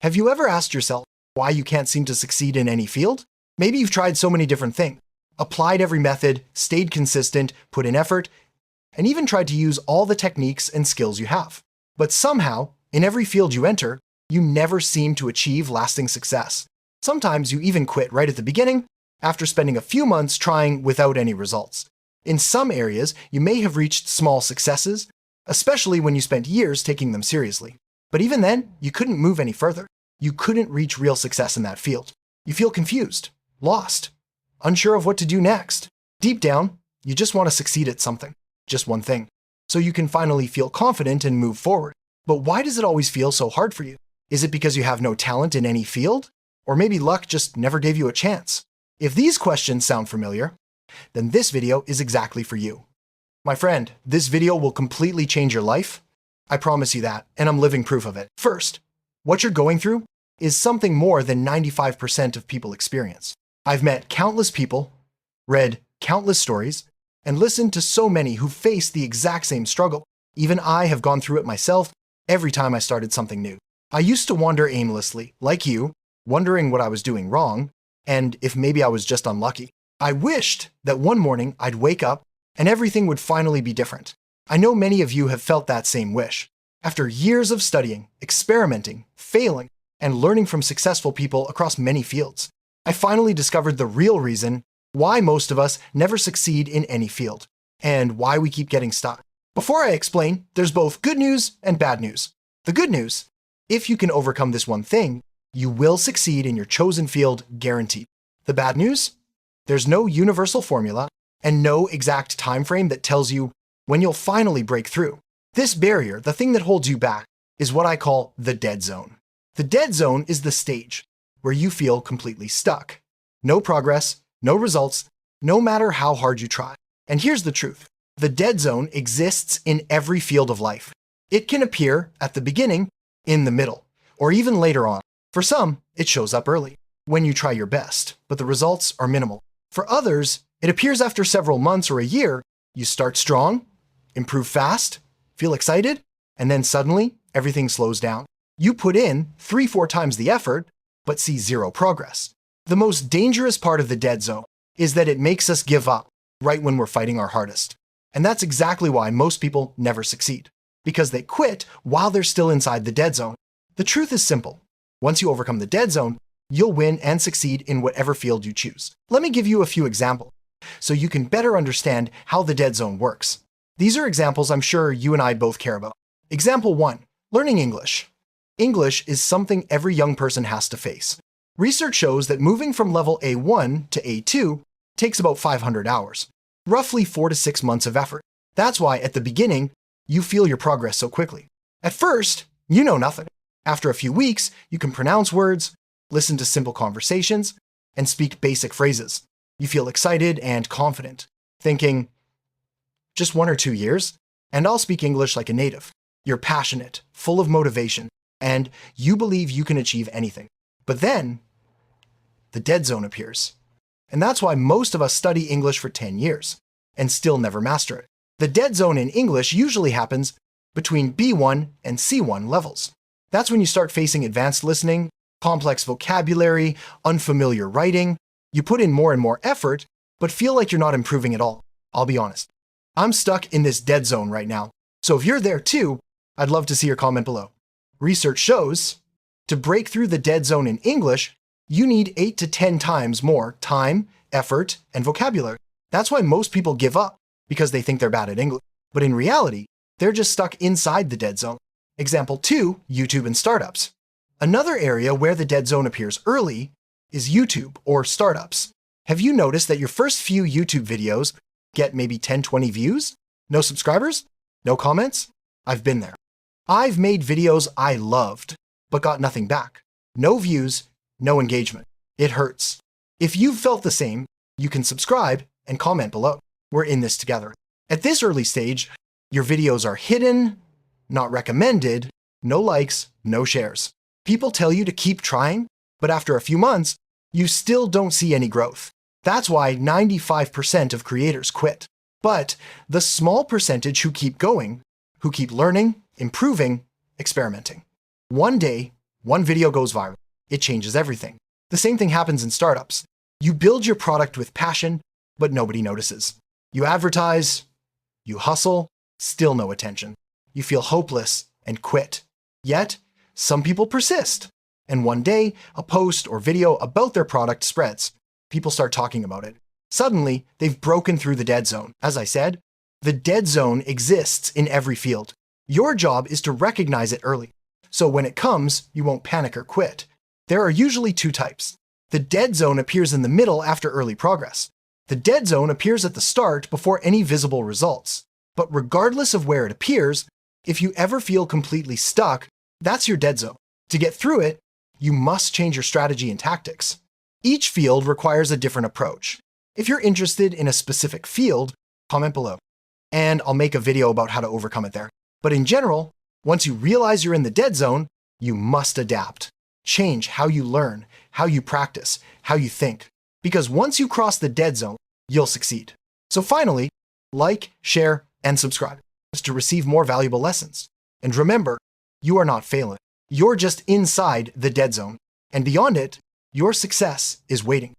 Have you ever asked yourself why you can't seem to succeed in any field? Maybe you've tried so many different things, applied every method, stayed consistent, put in effort, and even tried to use all the techniques and skills you have. But somehow, in every field you enter, you never seem to achieve lasting success. Sometimes you even quit right at the beginning, after spending a few months trying without any results. In some areas, you may have reached small successes, especially when you spent years taking them seriously. But even then, you couldn't move any further. You couldn't reach real success in that field. You feel confused, lost, unsure of what to do next. Deep down, you just want to succeed at something, just one thing, so you can finally feel confident and move forward. But why does it always feel so hard for you? Is it because you have no talent in any field? Or maybe luck just never gave you a chance? If these questions sound familiar, then this video is exactly for you. My friend, this video will completely change your life. I promise you that, and I'm living proof of it. First, what you're going through is something more than 95% of people experience. I've met countless people, read countless stories, and listened to so many who face the exact same struggle. Even I have gone through it myself every time I started something new. I used to wander aimlessly, like you, wondering what I was doing wrong, and if maybe I was just unlucky. I wished that one morning I'd wake up and everything would finally be different. I know many of you have felt that same wish. After years of studying, experimenting, failing, and learning from successful people across many fields, I finally discovered the real reason why most of us never succeed in any field, and why we keep getting stuck. Before I explain, there's both good news and bad news. The good news, if you can overcome this one thing, you will succeed in your chosen field, guaranteed. The bad news, there's no universal formula and no exact time frame that tells you when you'll finally break through. This barrier, the thing that holds you back, is what I call the dead zone. The dead zone is the stage where you feel completely stuck. No progress, no results, no matter how hard you try. And here's the truth. The dead zone exists in every field of life. It can appear at the beginning, in the middle, or even later on. For some, it shows up early, when you try your best, but the results are minimal. For others, it appears after several months or a year. You start strong, improve fast, feel excited, and then suddenly everything slows down. You put in 3-4 times the effort, but see zero progress. The most dangerous part of the dead zone is that it makes us give up right when we're fighting our hardest. And that's exactly why most people never succeed, because they quit while they're still inside the dead zone. The truth is simple. Once you overcome the dead zone, you'll win and succeed in whatever field you choose. Let me give you a few examples so you can better understand how the dead zone works. These are examples I'm sure you and I both care about. Example 1, learning English. English is something every young person has to face. Research shows that moving from level A1 to A2 takes about 500 hours, roughly 4 to 6 months of effort. That's why at the beginning, you feel your progress so quickly. At first, you know nothing. After a few weeks, you can pronounce words, listen to simple conversations, and speak basic phrases. You feel excited and confident, thinking, just 1 or 2 years, and I'll speak English like a native. You're passionate, full of motivation, and you believe you can achieve anything. But then, the dead zone appears. And that's why most of us study English for 10 years, and still never master it. The dead zone in English usually happens between B1 and C1 levels. That's when you start facing advanced listening, complex vocabulary, unfamiliar writing. You put in more and more effort, but feel like you're not improving at all. I'll be honest. I'm stuck in this dead zone right now. So if you're there too, I'd love to see your comment below. Research shows to break through the dead zone in English, you need 8 to 10 times more time, effort, and vocabulary. That's why most people give up, because they think they're bad at English. But in reality, they're just stuck inside the dead zone. Example 2, YouTube and startups. Another area where the dead zone appears early is YouTube or startups. Have you noticed that your first few YouTube videos get maybe 10-20 views? No subscribers? No comments? I've been there. I've made videos I loved, but got nothing back. No views, no engagement. It hurts. If you've felt the same, you can subscribe and comment below. We're in this together. At this early stage, your videos are hidden, not recommended, no likes, no shares. People tell you to keep trying, but after a few months, you still don't see any growth. That's why 95% of creators quit. But the small percentage who keep going, who keep learning, improving, experimenting. One day, One video goes viral. It changes everything. The same thing happens in startups. You build your product with passion, but nobody notices. You advertise, you hustle, still no attention. You feel hopeless and quit. Yet, some people persist. And one day, a post or video about their product spreads. People start talking about it. Suddenly, they've broken through the dead zone. As I said, the dead zone exists in every field. Your job is to recognize it early. So when it comes, you won't panic or quit. There are usually two types. The dead zone appears in the middle after early progress. The dead zone appears at the start before any visible results. But regardless of where it appears, if you ever feel completely stuck, that's your dead zone. To get through it, you must change your strategy and tactics. Each field requires a different approach. If you're interested in a specific field, comment below, and I'll make a video about how to overcome it there. But in general, once you realize you're in the dead zone, you must adapt. Change how you learn, how you practice, how you think. Because once you cross the dead zone, you'll succeed. So finally, like, share, and subscribe to receive more valuable lessons. And remember, you are not failing. You're just inside the dead zone. And beyond it, your success is waiting.